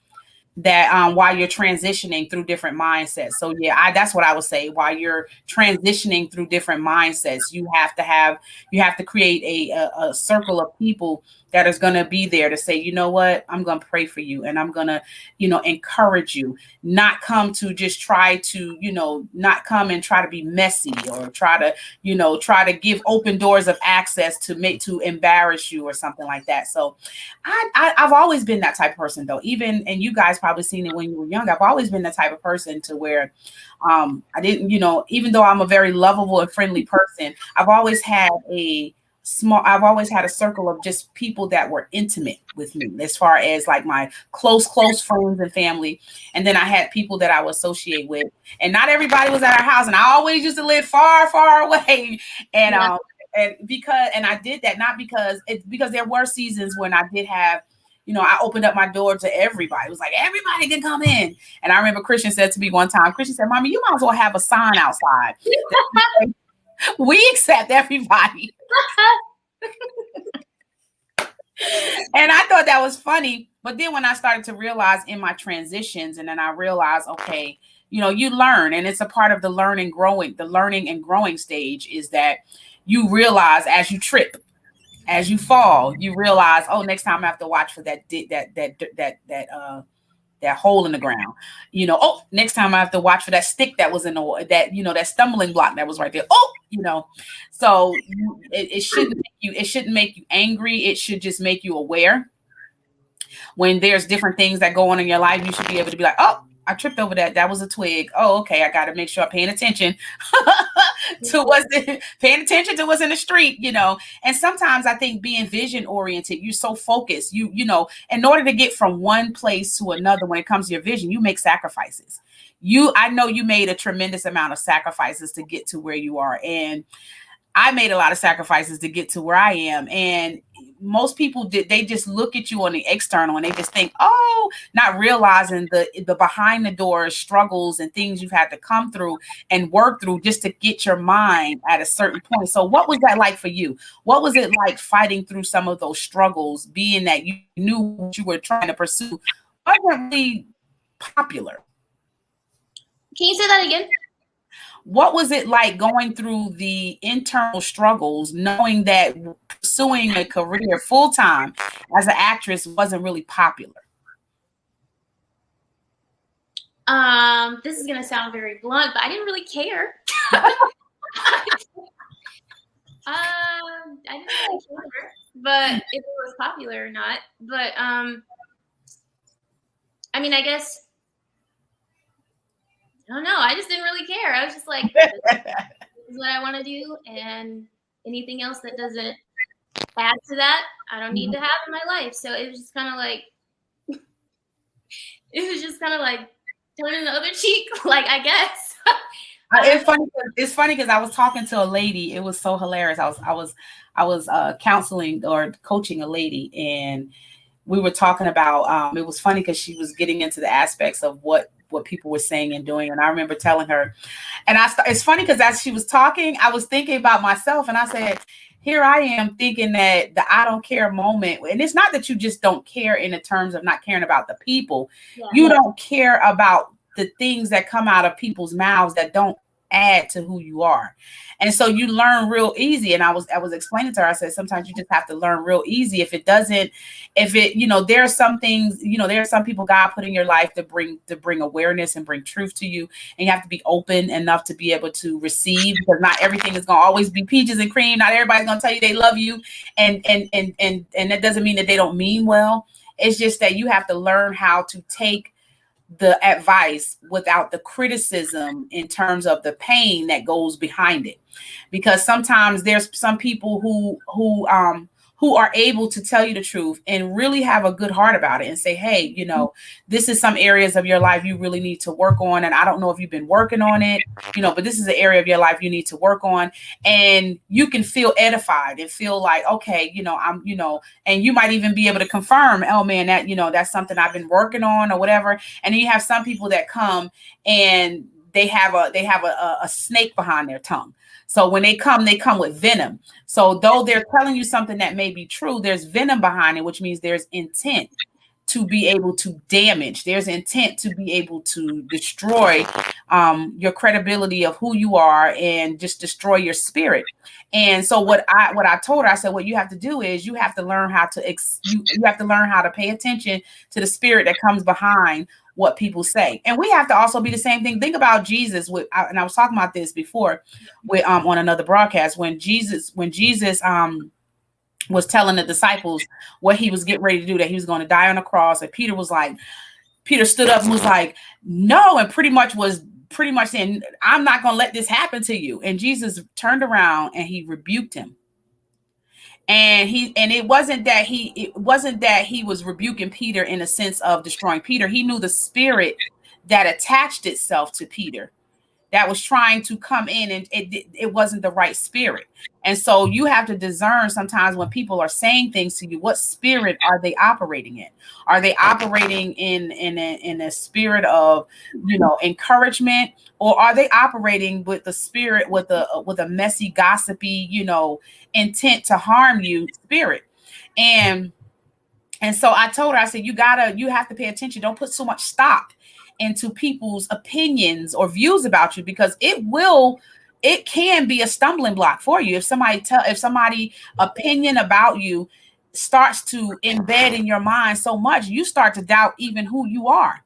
Speaker 1: that while you're transitioning through different mindsets. So yeah, that's what I would say. While you're transitioning through different mindsets, you have to create a circle of people that is going to be there to say, you know what, I'm going to pray for you, and I'm going to, encourage you, not come to just try to, not come and try to be messy or try to give open doors of access to embarrass you or something like that. So I've always been that type of person, though. And you guys probably seen it when you were young. I've always been the type of person to where I didn't, even though I'm a very lovable and friendly person, I've always had a circle of just people that were intimate with me, as far as like my close friends and family. And then I had people that I would associate with, and not everybody was at our house. And I always used to live far away. And and I did that not because there were seasons when I did have, I opened up my door to everybody. It was like, everybody can come in. And I remember Christian said to me one time, Christian said, "Mommy, you might as well have a sign outside. We accept everybody." And I thought that was funny. But then when I started to realize in my transitions, and then I realized, okay, you learn, and it's a part of the learning and growing stage, is that you realize as you trip, as you fall, you realize, oh, next time I have to watch for that hole in the ground. Oh, next time I have to watch for that stick that was in the that stumbling block that was right there. Oh, so it shouldn't make you angry. It should just make you aware. When there's different things that go on in your life, you should be able to be like, oh, I tripped over that. That was a twig. Oh, okay. I got to make sure I'm paying attention to what's in the street, And sometimes I think being vision oriented, you're so focused, in order to get from one place to another, when it comes to your vision, you make sacrifices. I know you made a tremendous amount of sacrifices to get to where you are. And I made a lot of sacrifices to get to where I am. And most people they just look at you on the external and they just think, oh, not realizing the behind the door struggles and things you've had to come through and work through just to get your mind at a certain point. So what was that like for you? What was it like fighting through some of those struggles, being that you knew what you were trying to pursue wasn't really popular?
Speaker 3: Can you say that again?
Speaker 1: What was it like going through the internal struggles, knowing that pursuing a career full-time as an actress wasn't really popular?
Speaker 3: This is going to sound very blunt, but I didn't really care. I didn't really care, but if it was popular or not. But I mean, I guess, I don't know. I just didn't really care. I was just like, this is what I want to do, and anything else that doesn't add to that, I don't need to have in my life. So it was just kind of like, turning the other cheek, like, I guess.
Speaker 1: It's funny because I was talking to a lady. It was so hilarious. I was counseling or coaching a lady, and we were talking about. It was funny because she was getting into the aspects of what people were saying and doing, and I remember telling her. And it's funny because as she was talking, I was thinking about myself, and I said, here I am thinking that the I don't care moment, and it's not that you just don't care in the terms of not caring about the people. Yeah. You don't care about the things that come out of people's mouths that don't add to who you are. And so you learn real easy. And I was explaining to her, I said, sometimes you just have to learn real easy. There are some things, there are some people God put in your life to bring awareness and bring truth to you. And you have to be open enough to be able to receive, because not everything is going to always be peaches and cream. Not everybody's going to tell you they love you. And that doesn't mean that they don't mean well. It's just that you have to learn how to take the advice without the criticism in terms of the pain that goes behind it. Because sometimes there's some people who who are able to tell you the truth and really have a good heart about it and say, hey, this is some areas of your life you really need to work on. And I don't know if you've been working on it, but this is an area of your life you need to work on. And you can feel edified and feel like, okay, and you might even be able to confirm, oh man, that, that's something I've been working on or whatever. And then you have some people that come and they have a snake behind their tongue. So when they come with venom. So though they're telling you something that may be true, there's venom behind it, which means there's intent to be able to damage. There's intent to be able to destroy your credibility of who you are and just destroy your spirit. And so what I told her, I said, what you have to do is you have to learn how to you have to learn how to pay attention to the spirit that comes behind what people say. And we have to also be the same thing. Think about Jesus and I was talking about this before with on another broadcast when Jesus was telling the disciples what he was getting ready to do, that he was going to die on the cross. And Peter stood up and was like, no, and pretty much saying, I'm not going to let this happen to you. And Jesus turned around and he rebuked him. And it wasn't that he was rebuking Peter in a sense of destroying Peter. He knew the spirit that attached itself to Peter that was trying to come in, and it wasn't the right spirit. And so you have to discern sometimes when people are saying things to you, what spirit are they operating in? Are they operating in a spirit of, encouragement, or are they operating with the spirit with a messy, gossipy, intent to harm you spirit? And so I told her, I said, you have to pay attention. Don't put so much stock into people's opinions or views about you, because it can be a stumbling block for you. If somebody opinion about you starts to embed in your mind so much, you start to doubt even who you are.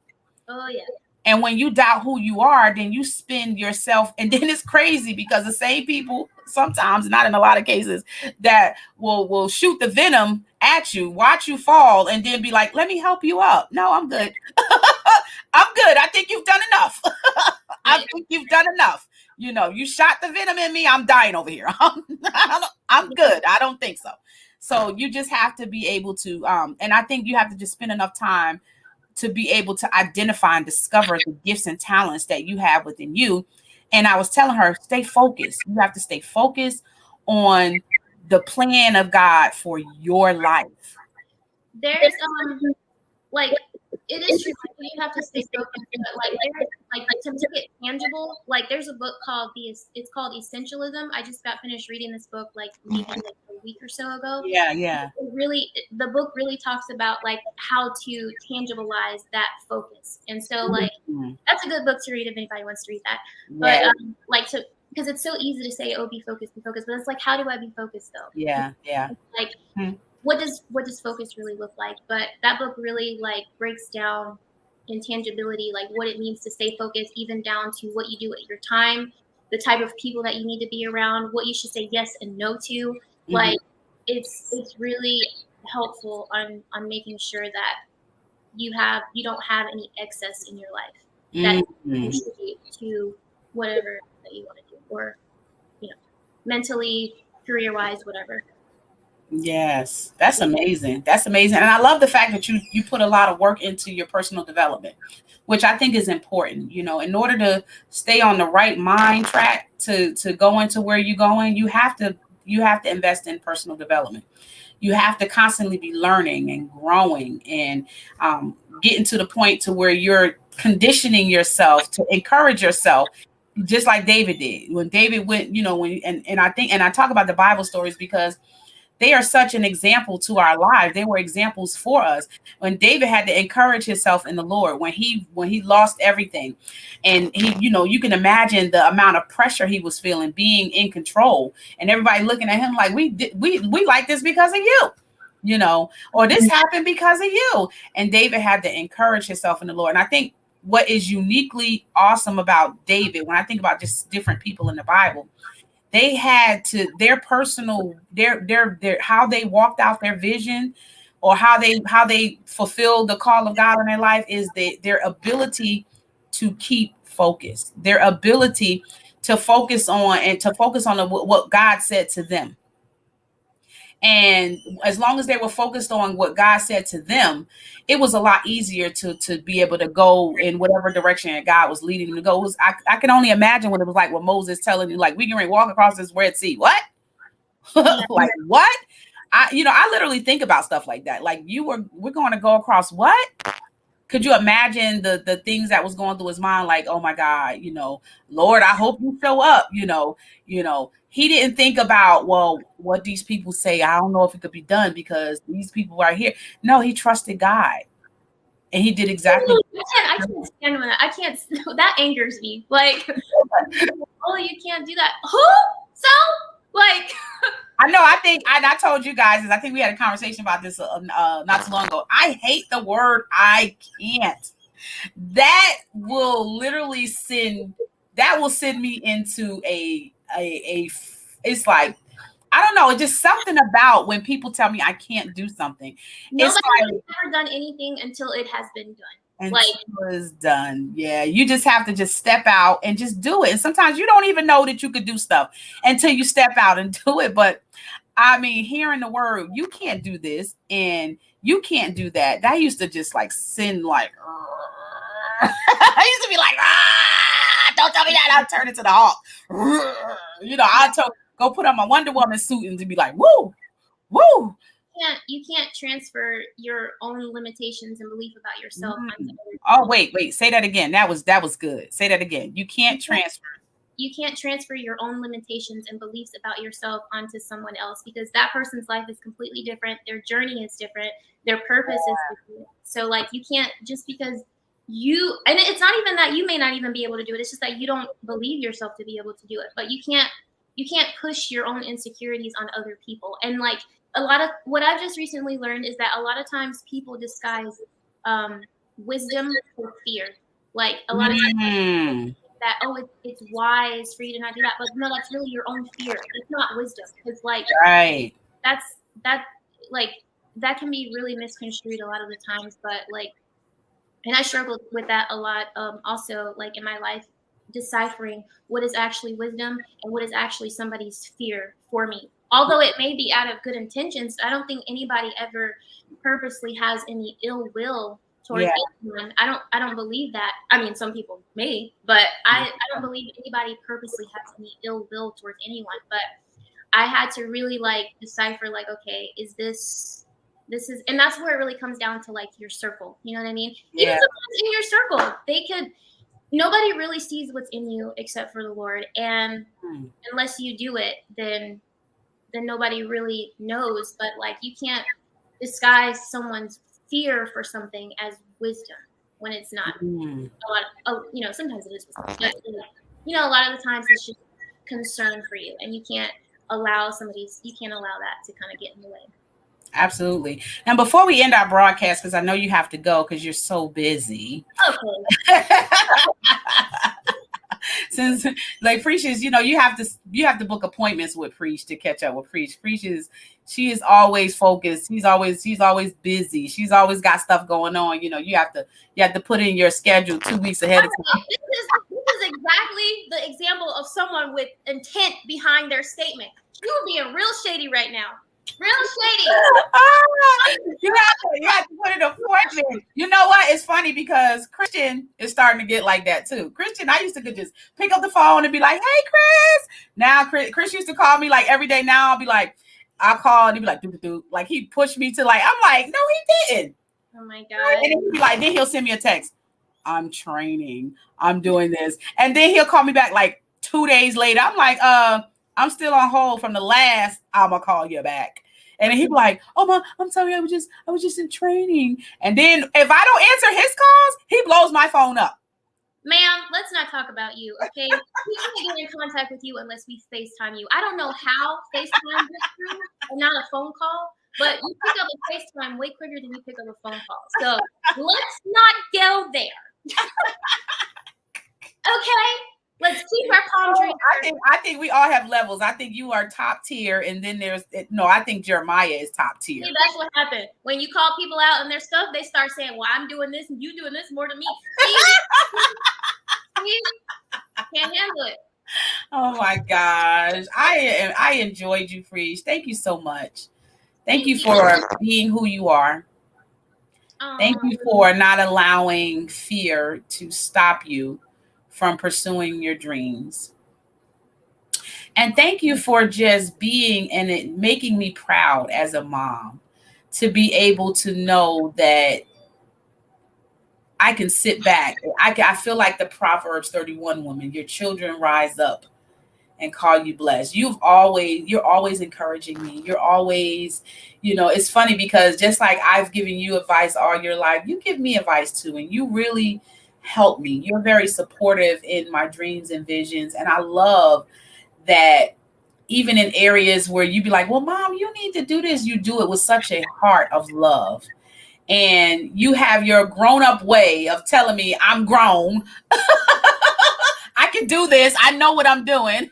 Speaker 3: Oh yeah.
Speaker 1: And when you doubt who you are, then you spin yourself. And then it's crazy because the same people, sometimes, not in a lot of cases, that will shoot the venom at you, watch you fall, and then be like, let me help you up. No, I'm good. I'm good. I think you've done enough. I think you've done enough. You shot the venom in me. I'm dying over here. I'm good. I don't think so. So you just have to be able to, and I think you have to just spend enough time to be able to identify and discover the gifts and talents that you have within you. And I was telling her, stay focused. You have to stay focused on the plan of God for your life.
Speaker 3: There's like, it is true. You have to stay focused, but to make it tangible. Like, there's a book called it's called Essentialism. I just got finished reading this book maybe a week or so ago.
Speaker 1: Yeah.
Speaker 3: The book really talks about how to tangibilize that focus, and so that's a good book to read if anybody wants to read that.
Speaker 1: Yeah.
Speaker 3: But because it's so easy to say, oh, be focused, but it's like, how do I be focused though?
Speaker 1: Yeah.
Speaker 3: What does focus really look like? But that book really breaks down in tangibility, what it means to stay focused, even down to what you do at your time, the type of people that you need to be around, what you should say yes and no to. Mm-hmm. It's really helpful on making sure that you don't have any excess in your life that contribute to whatever that you want to do, or mentally, career-wise, whatever.
Speaker 1: Yes, that's amazing. That's amazing. And I love the fact that you put a lot of work into your personal development, which I think is important. In order to stay on the right mind track to go into where you're going, you have to invest in personal development. You have to constantly be learning and growing and getting to the point to where you're conditioning yourself to encourage yourself, just like David did. When David went, I talk about the Bible stories because they are such an example to our lives. They were examples for us. When David had to encourage himself in the Lord, when he lost everything, and he, you can imagine the amount of pressure he was feeling, being in control, and everybody looking at him like, we like this because of you, or this happened because of you. And David had to encourage himself in the Lord. And I think what is uniquely awesome about David, when I think about just different people in the Bible, they had to their personal how they walked out their vision, or how they fulfilled the call of God in their life, is their ability to keep focused, their ability to focus on what God said to them. And as long as they were focused on what God said to them, it was a lot easier to be able to go in whatever direction that God was leading them to go. I can only imagine what it was like with Moses telling you, like, we can walk across this Red Sea. What?
Speaker 3: Yeah.
Speaker 1: Like, what? I literally think about stuff like that. Like, we're going to go across what? Could you imagine the things that was going through his mind? Like, oh my God, Lord, I hope you show up. He didn't think about, well, what these people say. I don't know if it could be done because these people are here. No, he trusted God, and he did exactly.
Speaker 3: I can't stand when I can't. That angers me. Like, oh, you can't do that. Who? So, like.
Speaker 1: I know. I think I told you guys, I think we had a conversation about this not too long ago. I hate the word "I can't." That will literally send me into a. It's like, I don't know. It's just something about when people tell me I can't do something.
Speaker 3: Nobody has ever done anything until it has been done.
Speaker 1: Until it's done. Yeah, you just have to just step out and just do it. And sometimes you don't even know that you could do stuff until you step out and do it. But I mean, hearing the word, you can't do this and you can't do that. That used to just like send like, I used to be like, don't tell me that. I'll turn into the Hulk. I'll go put on my Wonder Woman suit and to be like, woo, woo.
Speaker 3: You can't transfer your own limitations and belief about yourself.
Speaker 1: Oh, wait. Say that again. That was good. Say that again. You can't transfer.
Speaker 3: You can't transfer your own limitations and beliefs about yourself onto someone else because that person's life is completely different. Their journey is different. Their purpose is different. So like you can't just because and it's not even that you may not even be able to do it. It's just that you don't believe yourself to be able to do it. But you can't push your own insecurities on other people. And like a lot of what I've just recently learned is that a lot of times people disguise wisdom for fear. Like a lot of times that, it's wise for you to not do that. But no, that's really your own fear. It's not wisdom. Because like that can be really misconstrued a lot of the times. But like, and I struggled with that a lot. Also, like in my life, deciphering what is actually wisdom and what is actually somebody's fear for me. Although it may be out of good intentions, I don't think anybody ever purposely has any ill will towards anyone. I don't believe that. I mean, some people may, but I don't believe anybody purposely has any ill will towards anyone. But I had to really like decipher, like, okay, is this is, and that's where it really comes down to like your circle. You know what I mean? Even someone's in your circle, nobody really sees what's in you except for the Lord. And unless you do it, then nobody really knows. But like, you can't disguise someone's fear for something as wisdom when it's not. Sometimes it is wisdom, but a lot of the times it's just concern for you, and you can't allow that to kind of get in the way.
Speaker 1: Absolutely. Now, before we end our broadcast, because I know you have to go because you're so busy.
Speaker 3: Okay.
Speaker 1: Since like Preach is, you have to book appointments with Preach to catch up with Preach. She is always focused. She's always busy. She's always got stuff going on. You have to put in your schedule 2 weeks ahead of time.
Speaker 3: This is exactly the example of someone with intent behind their statement. You're being real shady right now. Real shady.
Speaker 1: You have to put in an appointment. You know what? It's funny because Christian is starting to get like that too. Christian, I used to could just pick up the phone and be like, "Hey, Chris." Now Chris used to call me like every day. Now I'll call and he'd be like, "Do." Like he pushed me to like. I'm like, "No, he didn't."
Speaker 3: Oh my God.
Speaker 1: And he'd be like, then he'll send me a text. I'm training. I'm doing this, and then he'll call me back like 2 days later. I'm like, I'm still on hold from the last. I'm gonna call you back. And he'd be like, "Oh, Mom, I'm sorry, I was just in training." And then if I don't answer his calls, he blows my phone up.
Speaker 3: Ma'am, let's not talk about you, okay? We can't get in contact with you unless we FaceTime you. I don't know how FaceTime gets through and not a phone call, but you pick up a FaceTime way quicker than you pick up a phone call. So let's not go there. Okay? Let's keep our palm trees.
Speaker 1: I think we all have levels. I think you are top tier, and then I think Jeremiah is top tier.
Speaker 3: See, that's what happened. When you call people out on their stuff, they start saying, "Well, I'm doing this and you doing this more than me." See? Can't handle it.
Speaker 1: Oh my gosh. I enjoyed you, Freeze. Thank you so much. Thank you for being who you are. Thank you for not allowing fear to stop you from pursuing your dreams. And thank you for just being and it making me proud as a mom to be able to know that I can sit back. I feel like the Proverbs 31 woman, your children rise up and call you blessed. You're always encouraging me. You're always, it's funny because just like I've given you advice all your life, you give me advice too. And you really help me. You're very supportive in my dreams and visions. And I love that even in areas where you be like, well, mom, you need to do this. You do it with such a heart of love. And you have your grown up way of telling me I'm grown. I can do this. I know what I'm doing.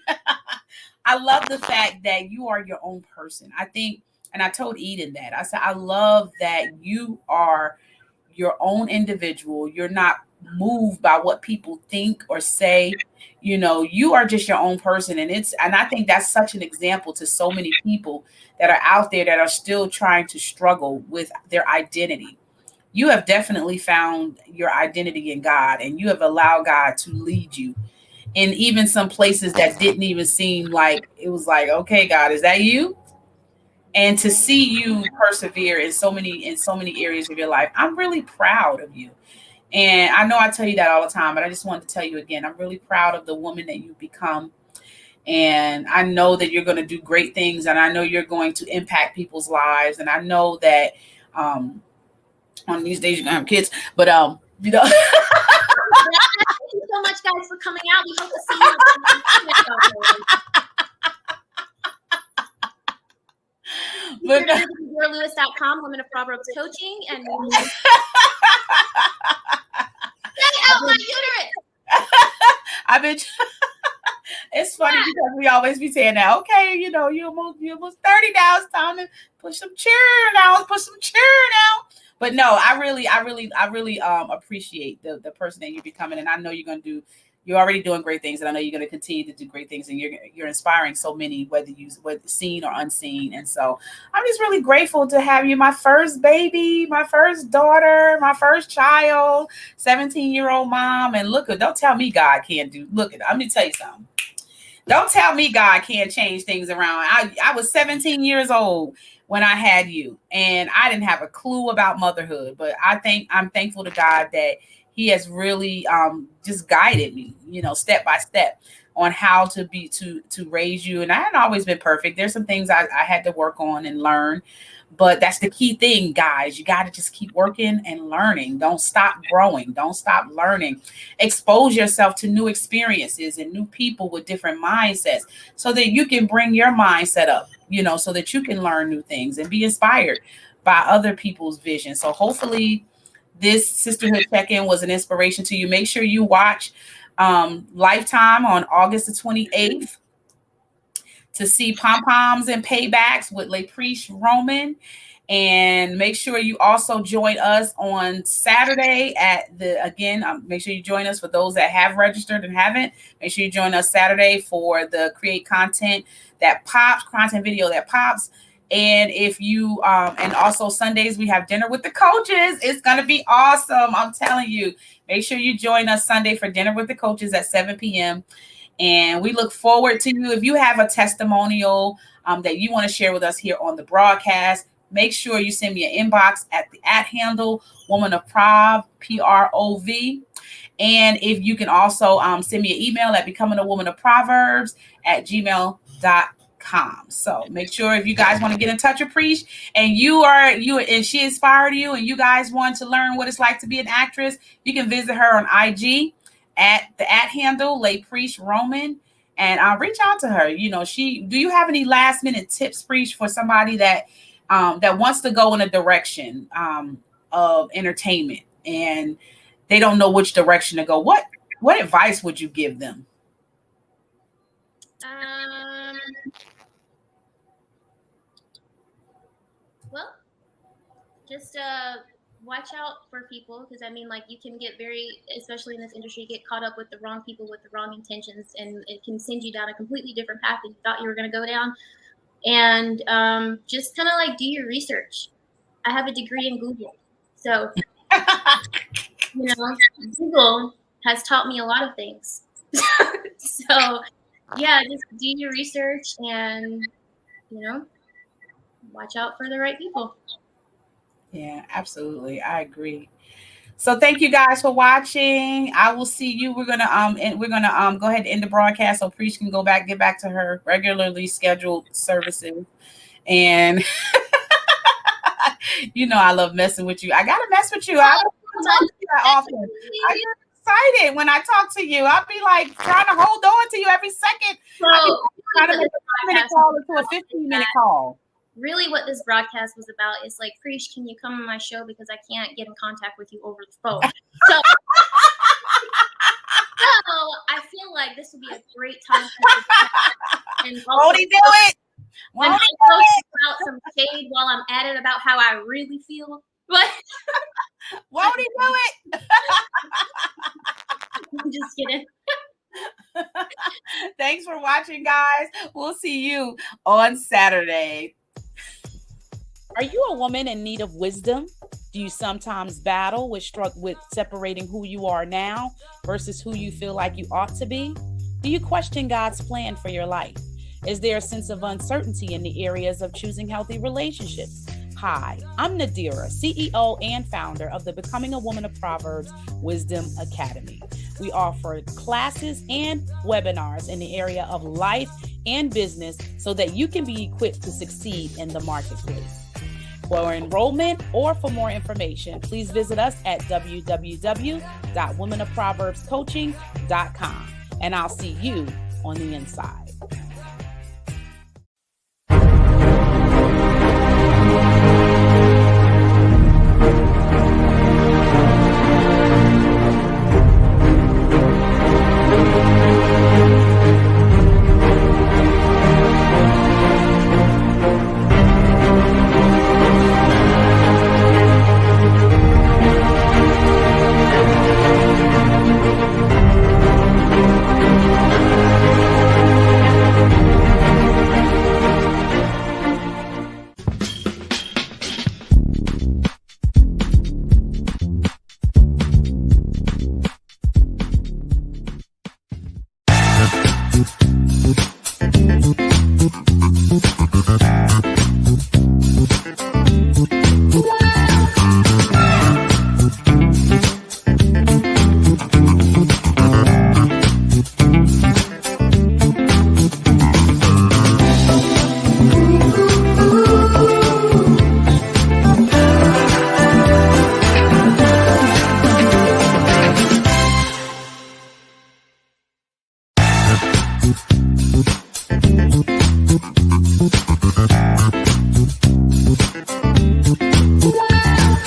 Speaker 1: I love the fact that you are your own person. I think, and I told Eden that. I said, I love that you are your own individual. You're not moved by what people think or say. You are just your own person. And I think that's such an example to so many people that are out there that are still trying to struggle with their identity. You have definitely found your identity in God, and you have allowed God to lead you in even some places that didn't even seem like it was like, okay, God, is that you? And to see you persevere in so many areas of your life, I'm really proud of you. And I know I tell you that all the time, but I just wanted to tell you again, I'm really proud of the woman that you've become. And I know that you're going to do great things, and I know you're going to impact people's lives. And I know that on these days you're gonna have kids, but
Speaker 3: Thank you so much, guys, for coming out. We hope to see you.
Speaker 1: But
Speaker 3: YourLewis.com, Women of Proverbs Coaching, and stay out my uterus.
Speaker 1: I've been. It's funny because we always be saying that. Okay, you almost 30 now. It's time to push some cheer now. But no, I really appreciate the person that you're becoming, and I know you're already doing great things, and I know you're going to continue to do great things, and you're inspiring so many, whether seen or unseen. And so I'm just really grateful to have you, my first baby, my first daughter, my first child, 17-year-old mom. And don't tell me God can't do. I'm going to tell you something. Don't tell me God can't change things around. I was 17 years old when I had you, and I didn't have a clue about motherhood, but I'm thankful to God that he has really just guided me, step by step on how to raise you. And I hadn't always been perfect. There's some things I had to work on and learn, but that's the key thing, guys. You got to just keep working and learning. Don't stop growing. Don't stop learning. Expose yourself to new experiences and new people with different mindsets so that you can bring your mindset up, so that you can learn new things and be inspired by other people's vision. So hopefully this Sisterhood Check-in was an inspiration to you. Make sure you watch Lifetime on August the 28th to see pom-poms and paybacks with LaPriche Roman. And make sure you also join us on Saturday make sure you join us for those that have registered and haven't. Make sure you join us Saturday for the Create Content Video that pops. And if you, and also Sundays, we have Dinner with the Coaches. It's going to be awesome. I'm telling you, make sure you join us Sunday for Dinner with the Coaches at 7 p.m. And we look forward to you. If you have a testimonial that you want to share with us here on the broadcast, make sure you send me an inbox at the @ Woman of Prov, PROV. And if you can also send me an email at becomingawomanofproverbs@gmail.com. So make sure if you guys want to get in touch with Preach and she inspired you and you guys want to learn what it's like to be an actress, you can visit her on IG at the @ LaPriche Roman, and I'll reach out to her. Do you have any last minute tips, Preach, for somebody that wants to go in a direction of entertainment and they don't know which direction to go? What advice would you give them?
Speaker 3: Well, just watch out for people, because you can get especially in this industry, get caught up with the wrong people with the wrong intentions, and it can send you down a completely different path than you thought you were going to go down. and just kind of like do your research. I have a degree in Google, so Google has taught me a lot of things. So yeah, just do your research and watch out for the right people.
Speaker 1: Yeah, absolutely. I agree. So thank you guys for watching. I will see you. We're gonna go ahead and end the broadcast so Preach can get back to her regularly scheduled services. And I love messing with you. I gotta mess with you. I don't talk to you that often. I get excited when I talk to you. I'll be like trying to hold on to you every second.
Speaker 3: So,
Speaker 1: trying to make a 5-minute call into a 15-minute call.
Speaker 3: Really what this broadcast was about is like, Preach, can you come on my show because I can't get in contact with you over the phone. So I feel like this would be a great time and
Speaker 1: won't he do it?
Speaker 3: Won't he do it? Out some shade while I'm at it about how I really feel. But
Speaker 1: won't he do it?
Speaker 3: I'm just kidding.
Speaker 1: Thanks for watching, guys. We'll see you on Saturday. Are you a woman in need of wisdom? Do you sometimes battle with separating who you are now versus who you feel like you ought to be? Do you question God's plan for your life? Is there a sense of uncertainty in the areas of choosing healthy relationships? Hi, I'm Nadira, CEO and founder of the Becoming a Woman of Proverbs Wisdom Academy. We offer classes and webinars in the area of life and business so that you can be equipped to succeed in the marketplace. For enrollment or for more information, please visit us at www.womenofproverbscoaching.com. And I'll see you on the inside.